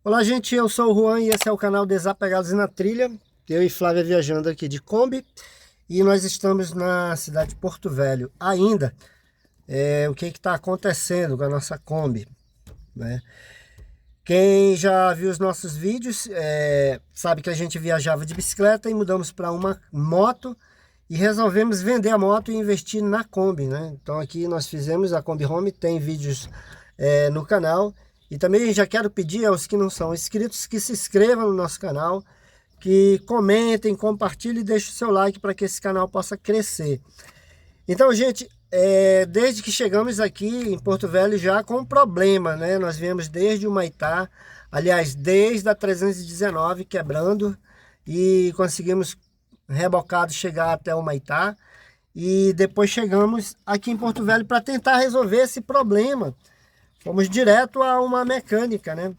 Olá gente, eu sou o Juan e esse é o canal Desapegados na Trilha. Eu e Flávia viajando aqui de Kombi e nós estamos na cidade de Porto Velho ainda. O que está acontecendo com a nossa Kombi, né? Quem já viu os nossos vídeos sabe que a gente viajava de bicicleta e mudamos para uma moto e resolvemos vender a moto e investir na Kombi, né? Então aqui nós fizemos a Kombi Home, tem vídeos no canal. E também já quero pedir aos que não são inscritos que se inscrevam no nosso canal, que comentem, compartilhem e deixem o seu like para que esse canal possa crescer. Então, gente, desde que chegamos aqui em Porto Velho já com um problema, né? Nós viemos desde o Humaitá, aliás, desde a 319 quebrando e conseguimos rebocado chegar até o Humaitá. E depois chegamos aqui em Porto Velho para tentar resolver esse problema. Fomos direto a uma mecânica, né?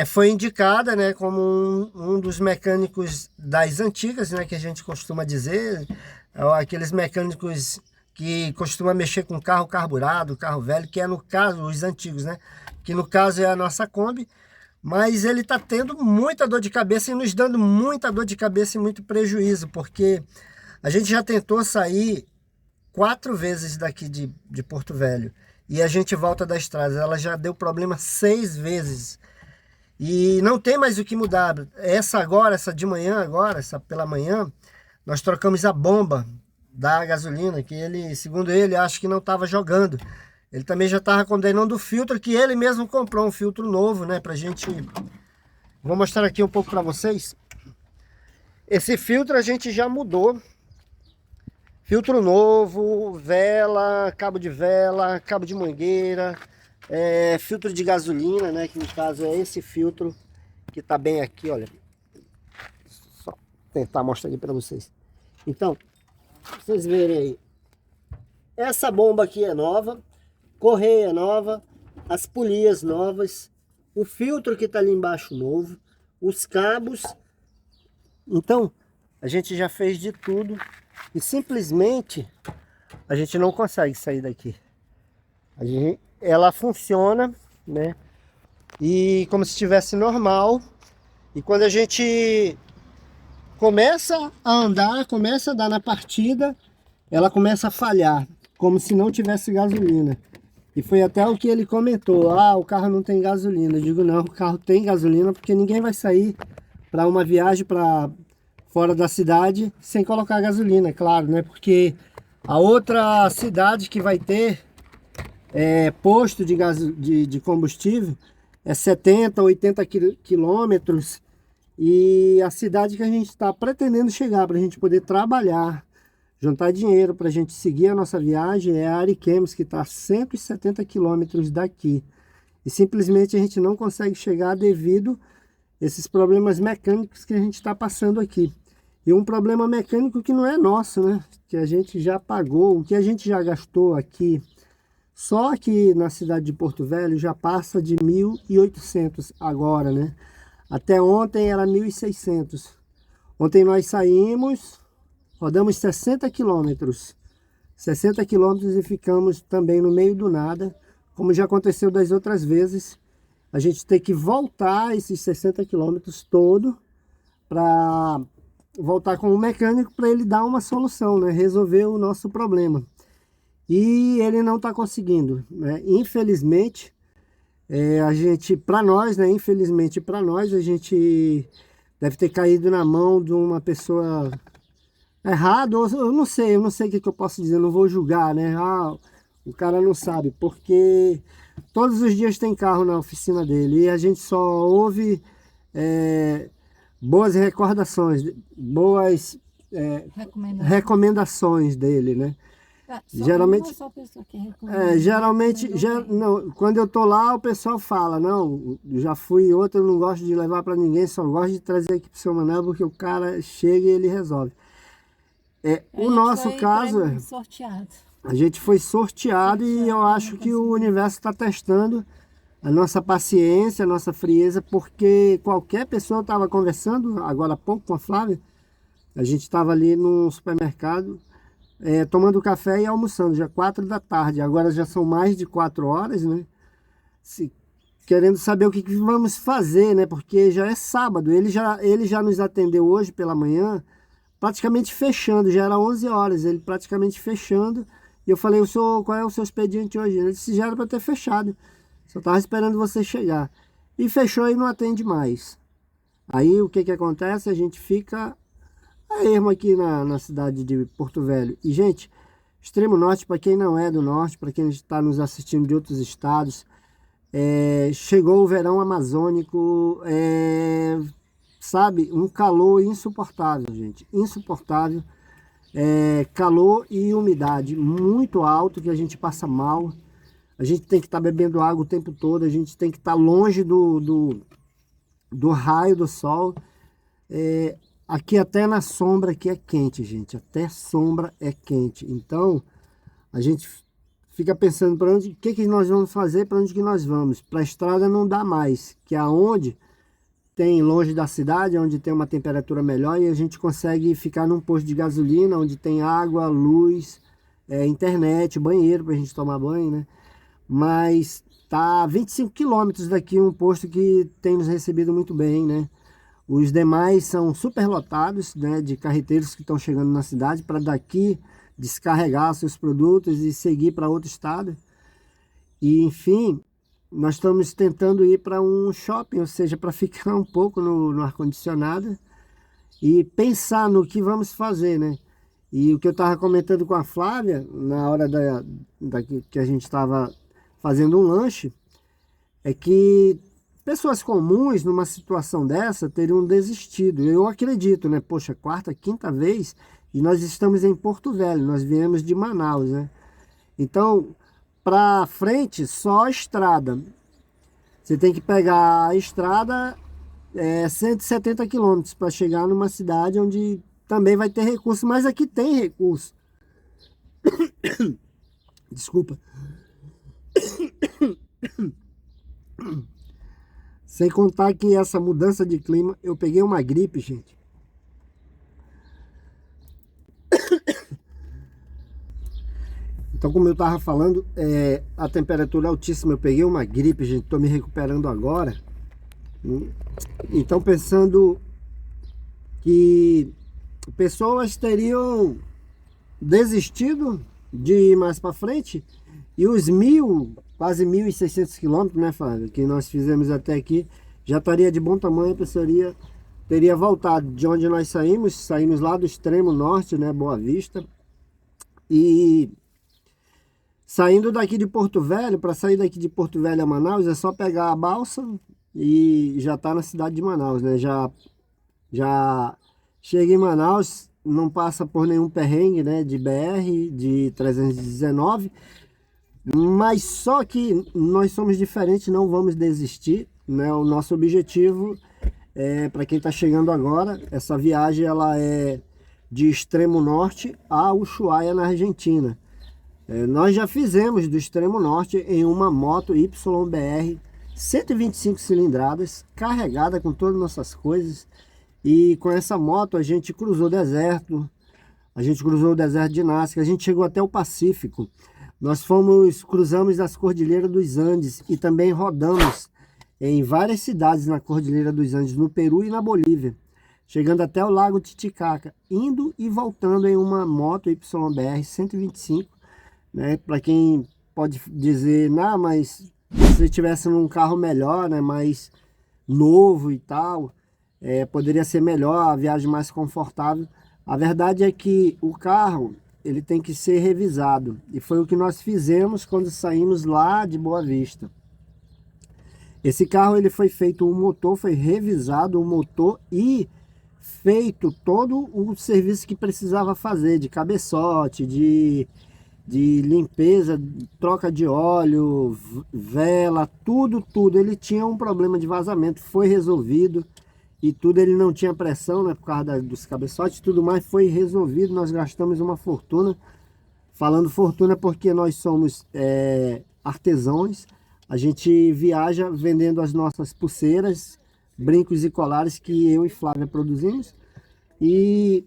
Foi indicada, né, como um dos mecânicos das antigas, né, que a gente costuma dizer, aqueles mecânicos que costumam mexer com carro carburado, carro velho, que é no caso os antigos, né? Que no caso é a nossa Kombi, mas ele está tendo muita dor de cabeça e nos dando muita dor de cabeça e muito prejuízo, porque a gente já tentou sair 4 vezes daqui de Porto Velho. E a gente volta da estrada, ela já deu problema 6 vezes. E não tem mais o que mudar. Essa de manhã agora, essa pela manhã, nós trocamos a bomba da gasolina, que ele, segundo ele, acho que não estava jogando. Ele também já estava condenando o filtro, que ele mesmo comprou um filtro novo, né, pra gente... Vou mostrar aqui um pouco para vocês. Esse filtro a gente já mudou. Filtro novo, vela, cabo de mangueira, filtro de gasolina, né? Que no caso é esse filtro que tá bem aqui, olha. Só tentar mostrar aqui para vocês. Então, pra vocês verem aí. Essa bomba aqui é nova, correia nova, as polias novas, o filtro que tá ali embaixo novo, os cabos. Então, a gente já fez de tudo. E simplesmente a gente não consegue sair daqui. Ela funciona, né? E como se estivesse normal. E quando a gente começa a andar, começa a dar na partida, ela começa a falhar, como se não tivesse gasolina. E foi até o que ele comentou: ah, o carro não tem gasolina. Eu digo, não, o carro tem gasolina, porque ninguém vai sair para uma viagem para fora da cidade sem colocar gasolina, é claro, né? Porque a outra cidade que vai ter posto de combustível é 70, 80 quilômetros, e a cidade que a gente está pretendendo chegar para a gente poder trabalhar, juntar dinheiro para a gente seguir a nossa viagem é a Ariquemes, que está a 170 quilômetros daqui. E simplesmente a gente não consegue chegar devido a esses problemas mecânicos que a gente está passando aqui. E um problema mecânico que não é nosso, né? Que a gente já pagou, o que a gente já gastou aqui, só aqui na cidade de Porto Velho já passa de 1.800 agora, né? Até ontem era 1.600. Ontem nós saímos, rodamos 60 quilômetros. 60 quilômetros e ficamos também no meio do nada, como já aconteceu das outras vezes. A gente tem que voltar esses 60 quilômetros todo para voltar com o mecânico para ele dar uma solução, né? Resolver o nosso problema. E ele não está conseguindo, né? Infelizmente, para nós, né? Infelizmente para nós, a gente deve ter caído na mão de uma pessoa errada. Eu não sei o que eu posso dizer, não vou julgar, né? Ah, o cara não sabe, porque todos os dias tem carro na oficina dele e a gente só ouve boas recordações, boas recomendações dele, né? Geralmente, não, quando eu tô lá, o pessoal fala: não, já fui outro, eu não gosto de levar para ninguém, só gosto de trazer aqui pro seu Manuel, porque o cara chega e ele resolve. O nosso caso, a gente foi sorteado e eu acho que o universo está testando a nossa paciência, a nossa frieza, porque qualquer pessoa, eu estava conversando agora há pouco com a Flávia, a gente estava ali no supermercado, tomando café e almoçando, já 4 da tarde, agora já são mais de 4 horas, né? querendo saber o que vamos fazer, né? Porque já é sábado. Ele já nos atendeu hoje pela manhã, praticamente fechando. Já era 11 horas, ele praticamente fechando. E eu falei, qual é o seu expediente hoje? Ele disse, já era para ter fechado. Só estava esperando você chegar. E fechou e não atende mais. Aí o que acontece? A gente fica a ermo aqui na cidade de Porto Velho. E, gente, Extremo Norte, para quem não é do Norte, para quem está nos assistindo de outros estados, chegou o verão amazônico, sabe, um calor insuportável, gente, insuportável, calor e umidade muito alto que a gente passa mal, a gente tem que estar bebendo água o tempo todo, a gente tem que estar longe do raio do sol, aqui até na sombra aqui é quente, gente, até sombra é quente, então a gente fica pensando para onde, o que nós vamos fazer, para onde que nós vamos. Para a estrada não dá mais, que é aonde tem longe da cidade, onde tem uma temperatura melhor e a gente consegue ficar num posto de gasolina, onde tem água, luz, internet, banheiro para a gente tomar banho, né? Mas tá a 25 quilômetros daqui um posto que tem nos recebido muito bem, né? Os demais são superlotados, né, de carreteiros que estão chegando na cidade para daqui descarregar seus produtos e seguir para outro estado. E enfim, nós estamos tentando ir para um shopping, ou seja, para ficar um pouco no ar-condicionado e pensar no que vamos fazer, né? E o que eu estava comentando com a Flávia, na hora que a gente estava fazendo um lanche, é que pessoas comuns numa situação dessa teriam desistido. Eu acredito, né? Poxa, quarta, quinta vez e nós estamos em Porto Velho, nós viemos de Manaus, né? Então, para frente, só a estrada. Você tem que pegar a estrada 170 quilômetros para chegar numa cidade onde também vai ter recurso, mas aqui tem recurso. Desculpa. Sem contar que essa mudança de clima, eu peguei uma gripe, gente. Então, como eu estava falando, a temperatura altíssima, eu peguei uma gripe, gente, estou me recuperando agora. Então, pensando que pessoas teriam desistido de ir mais para frente e os quase 1.600 quilômetros, né, Flávio, que nós fizemos até aqui, já estaria de bom tamanho, a pessoa teria voltado de onde nós saímos lá do extremo norte, né, Boa Vista, e saindo daqui de Porto Velho, para sair daqui de Porto Velho a Manaus, é só pegar a balsa e já está na cidade de Manaus, né, já chega em Manaus, não passa por nenhum perrengue, né, de BR, de 319, mas só que nós somos diferentes, não vamos desistir, né? O nosso objetivo para quem está chegando agora, essa viagem ela é de extremo norte a Ushuaia, na Argentina. Nós já fizemos do extremo norte em uma moto YBR 125 cilindradas, carregada com todas as nossas coisas, e com essa moto a gente cruzou o deserto, de Nazca, a gente chegou até o Pacífico. Nós cruzamos as Cordilheiras dos Andes e também rodamos em várias cidades na Cordilheira dos Andes, no Peru e na Bolívia, chegando até o Lago Titicaca, indo e voltando em uma moto YBR 125, né? Para quem pode dizer, não, mas se tivesse num carro melhor, né, mais novo e tal, poderia ser melhor, a viagem mais confortável. A verdade é que o carro ele tem que ser revisado. E foi o que nós fizemos quando saímos lá de Boa Vista. Esse carro ele foi feito, o motor foi revisado, o motor e feito todo o serviço que precisava fazer, de cabeçote, de limpeza, troca de óleo, vela, tudo. Ele tinha um problema de vazamento, foi resolvido. E tudo, ele não tinha pressão, né, por causa dos cabeçotes e tudo mais, foi resolvido. Nós gastamos uma fortuna, falando fortuna porque nós somos artesãos, a gente viaja vendendo as nossas pulseiras, brincos e colares que eu e Flávia produzimos, e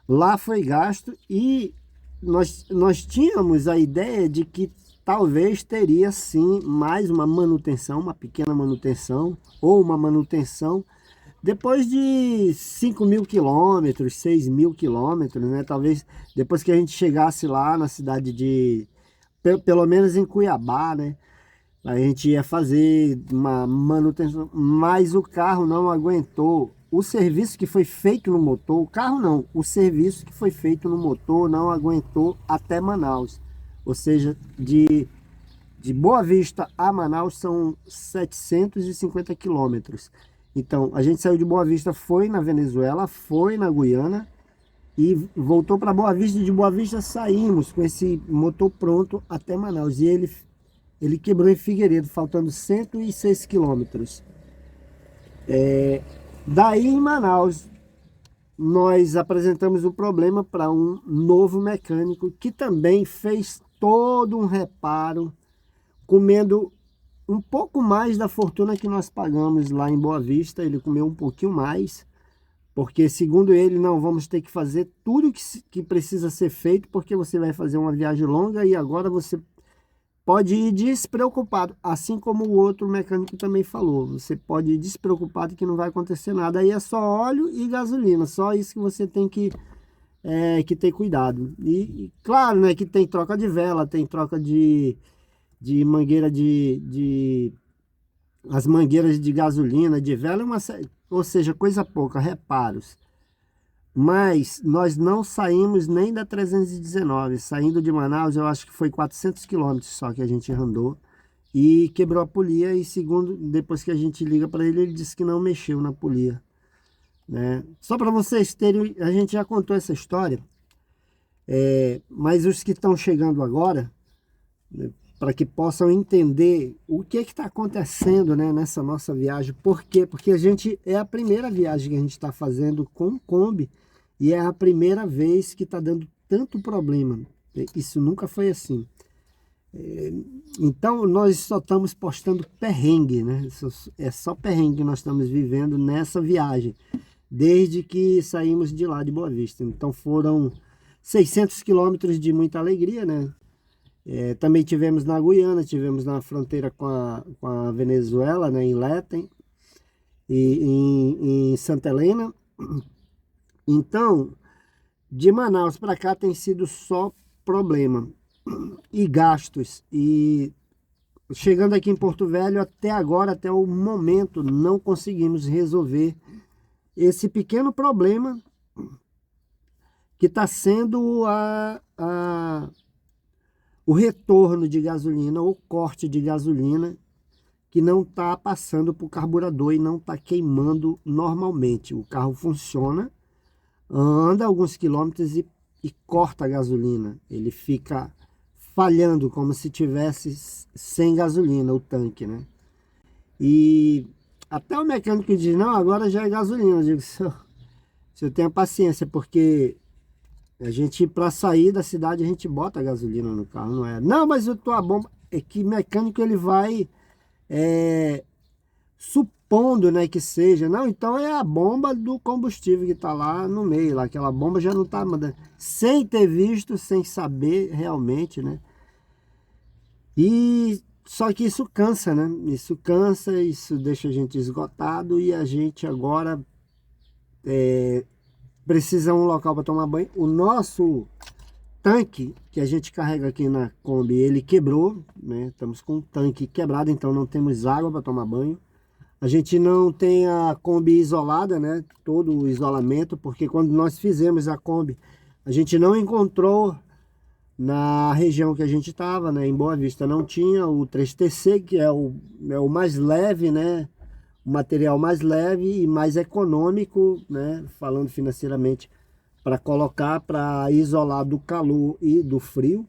lá foi gasto, e nós tínhamos a ideia de que talvez teria sim mais uma manutenção, uma pequena manutenção, ou uma manutenção depois de 5.000 quilômetros, 6.000 quilômetros, né? Talvez depois que a gente chegasse lá na cidade de, pelo menos em Cuiabá, né? A gente ia fazer uma manutenção, mas o carro não aguentou. O serviço que foi feito no motor, o carro não, o serviço que foi feito no motor não aguentou até Manaus. Ou seja, de Boa Vista a Manaus são 750 quilômetros. Então, a gente saiu de Boa Vista, foi na Venezuela, foi na Guiana e voltou para Boa Vista. De Boa Vista saímos com esse motor pronto até Manaus. E ele quebrou em Figueiredo, faltando 106 quilômetros. Daí em Manaus, nós apresentamos o problema para um novo mecânico que também fez todo um reparo, comendo um pouco mais da fortuna que nós pagamos lá em Boa Vista. Ele comeu um pouquinho mais, porque segundo ele, não, vamos ter que fazer tudo que precisa ser feito, porque você vai fazer uma viagem longa e agora você pode ir despreocupado, assim como o outro mecânico também falou. Você pode ir despreocupado que não vai acontecer nada. Aí é só óleo e gasolina, só isso que você tem que ter cuidado. E claro, né, que tem troca de vela, tem troca de mangueira as mangueiras de gasolina, de vela, ou seja, coisa pouca, reparos. Mas nós não saímos nem da 319, saindo de Manaus, eu acho que foi 400 quilômetros só que a gente andou e quebrou a polia. E segundo, depois que a gente liga para ele, ele disse que não mexeu na polia, né? Só para vocês terem, a gente já contou essa história, mas os que estão chegando agora, né, para que possam entender o que está acontecendo, né, nessa nossa viagem. Por quê? Porque é a primeira viagem que a gente está fazendo com Kombi e é a primeira vez que está dando tanto problema. Isso nunca foi assim. Então nós só estamos postando perrengue, né? É só perrengue que nós estamos vivendo nessa viagem, desde que saímos de lá de Boa Vista. Então foram 600 quilômetros de muita alegria, né? Também tivemos na Guiana, tivemos na fronteira com a Venezuela, né, em Léten e em Santa Helena. Então, de Manaus para cá tem sido só problema e gastos. E chegando aqui em Porto Velho, até agora, até o momento, não conseguimos resolver esse pequeno problema que está sendo o retorno de gasolina, ou corte de gasolina, que não está passando para o carburador e não está queimando normalmente. O carro funciona, anda alguns quilômetros e corta a gasolina. Ele fica falhando como se tivesse sem gasolina o tanque, né? E até o mecânico diz, não, agora já é gasolina. Eu digo, se eu tenho paciência, porque a gente, para sair da cidade, a gente bota a gasolina no carro, não é? Não, mas eu tô a bomba. É que mecânico ele vai supondo, né, que seja. Não, então é a bomba do combustível que tá lá no meio, lá. Aquela bomba já não tá mandando. Sem ter visto, sem saber realmente, né? E só que isso cansa, né? Isso cansa, isso deixa a gente esgotado e a gente agora precisa de um local para tomar banho. O nosso tanque que a gente carrega aqui na Kombi, ele quebrou, né? Estamos com o tanque quebrado, então não temos água para tomar banho. A gente não tem a Kombi isolada, né? Todo o isolamento, porque quando nós fizemos a Kombi, a gente não encontrou na região que a gente estava, né? Em Boa Vista não tinha o 3TC, que é o mais leve, né? O material mais leve e mais econômico, né? Falando financeiramente, para colocar, para isolar do calor e do frio.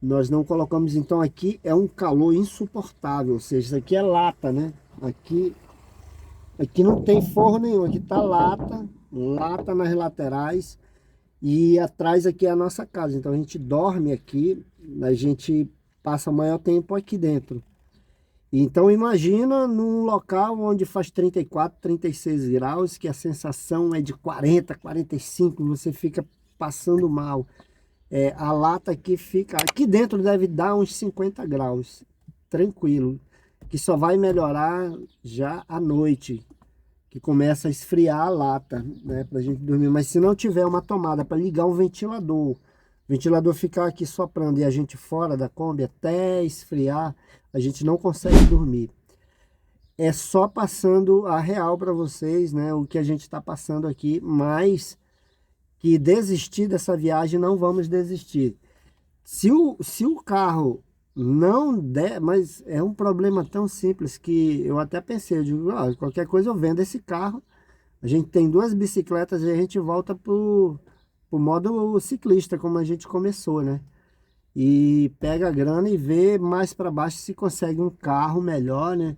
Nós não colocamos, então aqui é um calor insuportável, ou seja, isso aqui é lata, né? Aqui não tem forro nenhum, aqui tá lata nas laterais e atrás aqui é a nossa casa. Então a gente dorme aqui, a gente passa o maior tempo aqui dentro. Então imagina num local onde faz 34, 36 graus, que a sensação é de 40, 45, você fica passando mal. a lata aqui fica... Aqui dentro deve dar uns 50 graus, tranquilo. Que só vai melhorar já à noite, que começa a esfriar a lata, né, pra gente dormir. Mas se não tiver uma tomada para ligar um ventilador, o ventilador ficar aqui soprando e a gente fora da Kombi até esfriar, a gente não consegue dormir. É só passando a real para vocês, né, o que a gente está passando aqui, mas que desistir dessa viagem não vamos desistir. Se o carro não der, mas é um problema tão simples que eu até pensei, eu digo, qualquer coisa eu vendo esse carro, a gente tem duas bicicletas e a gente volta pro modo ciclista, como a gente começou, né? E pega a grana e vê mais para baixo se consegue um carro melhor, né?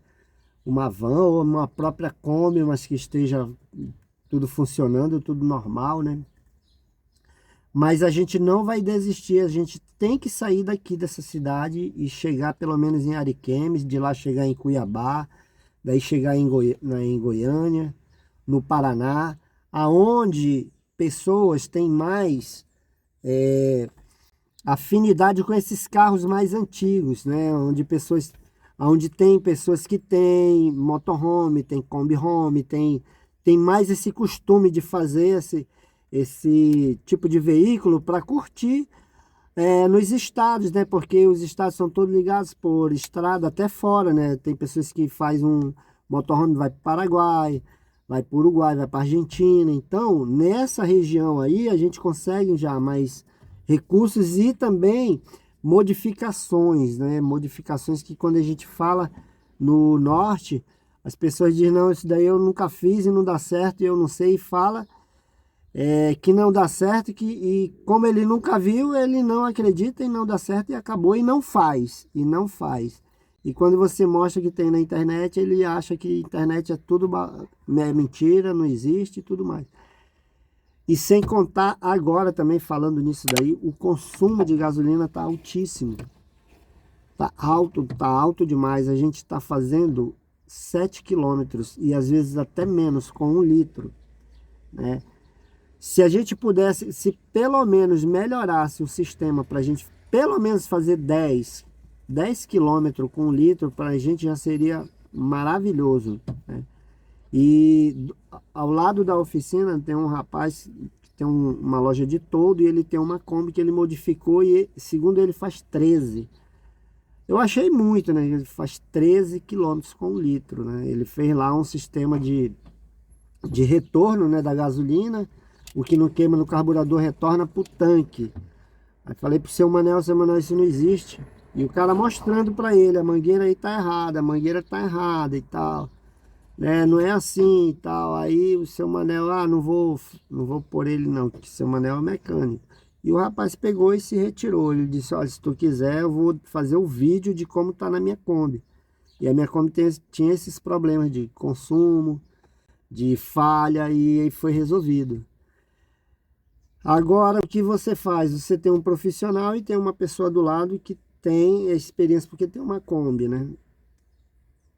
Uma van ou uma própria Kombi, mas que esteja tudo funcionando, tudo normal, né? Mas a gente não vai desistir, a gente tem que sair daqui dessa cidade e chegar pelo menos em Ariquemes, de lá chegar em Cuiabá, daí chegar em Goiânia, no Paraná, aonde pessoas têm mais afinidade com esses carros mais antigos, né? Onde tem pessoas que têm motorhome, tem Kombi Home, tem mais esse costume de fazer esse tipo de veículo para curtir nos estados, né? Porque os estados são todos ligados por estrada até fora, né? Tem pessoas que faz um motorhome, vai para o Paraguai, vai para o Uruguai, vai para a Argentina. Então, nessa região aí, a gente consegue já mais recursos e também modificações, né? Modificações que quando a gente fala no norte, as pessoas dizem, não, isso daí eu nunca fiz e não dá certo, e eu não sei, e fala que não dá certo, e como ele nunca viu, ele não acredita e não dá certo e acabou e não faz, E quando você mostra que tem na internet, ele acha que internet é tudo mentira, não existe e tudo mais. E sem contar agora também falando nisso daí, o consumo de gasolina está altíssimo. Tá alto demais. A gente está fazendo 7 quilômetros e às vezes até menos com 1 litro, né? Se a gente pudesse, se pelo menos melhorasse o sistema para a gente pelo menos fazer 10 quilômetros com 1 litro, para a gente já seria maravilhoso, né? E ao lado da oficina tem um rapaz que tem uma loja de toldo e ele tem uma Kombi que ele modificou e segundo ele faz 13. Eu achei muito, né? Ele faz 13 quilômetros com 1 litro, né? Ele fez lá um sistema de retorno, né, da gasolina. O que não queima no carburador retorna para o tanque. Aí falei pro seu Manel, isso não existe. E o cara mostrando para ele, a mangueira aí tá errada, a mangueira tá errada e tal, né? Não é assim e tal. Aí o seu Manel, não vou por ele não, porque o seu Manel é mecânico. E o rapaz pegou e se retirou. Ele disse, olha, se tu quiser eu vou fazer o vídeo de como tá na minha Kombi. E a minha Kombi tinha esses problemas de consumo, de falha, e aí foi resolvido. Agora, o que você faz? Você tem um profissional e tem uma pessoa do lado que tem experiência, porque tem uma Kombi, né?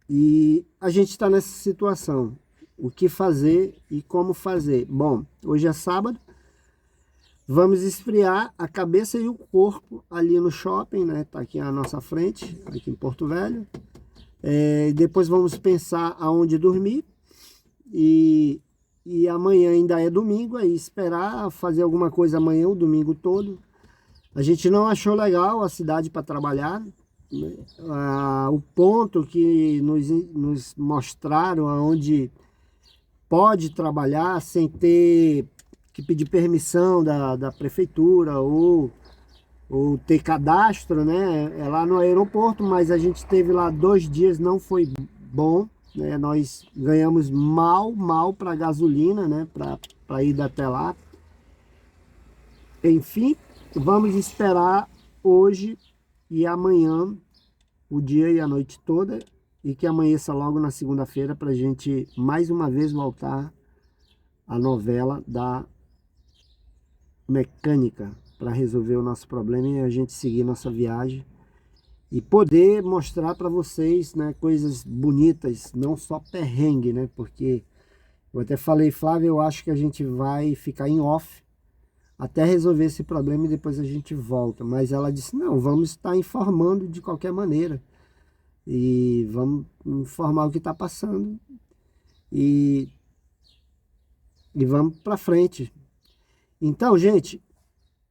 E a gente está nessa situação. O que fazer e como fazer? Bom, hoje é sábado. Vamos esfriar a cabeça e o corpo ali no shopping, né? Tá aqui à nossa frente, aqui em Porto Velho. Depois vamos pensar aonde dormir. E amanhã ainda é domingo, aí esperar fazer alguma coisa amanhã, o domingo todo. A gente não achou legal a cidade para trabalhar, né? O ponto que nos mostraram aonde pode trabalhar sem ter que pedir permissão da prefeitura ou ter cadastro, né? É lá no aeroporto, mas a gente esteve lá 2 dias, não foi bom, né? Nós ganhamos mal para gasolina, né? Para ir até lá. Enfim, vamos esperar hoje e amanhã, o dia e a noite toda, e que amanheça logo na segunda-feira para a gente mais uma vez voltar à novela da mecânica para resolver o nosso problema e a gente seguir nossa viagem e poder mostrar para vocês, né, coisas bonitas, não só perrengue, né? Porque eu até falei, Flávio, eu acho que a gente vai ficar em off até resolver esse problema e depois a gente volta. Mas ela disse, não, vamos estar informando de qualquer maneira. E vamos informar o que está passando. E vamos para frente. Então, gente,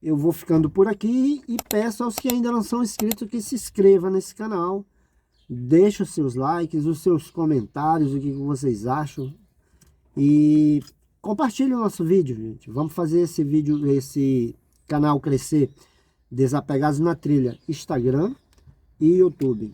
eu vou ficando por aqui e peço aos que ainda não são inscritos que se inscrevam nesse canal. Deixe os seus likes, os seus comentários, o que vocês acham. E compartilhe o nosso vídeo, gente. Vamos fazer esse vídeo, esse canal crescer. Desapegados na Trilha, Instagram e YouTube.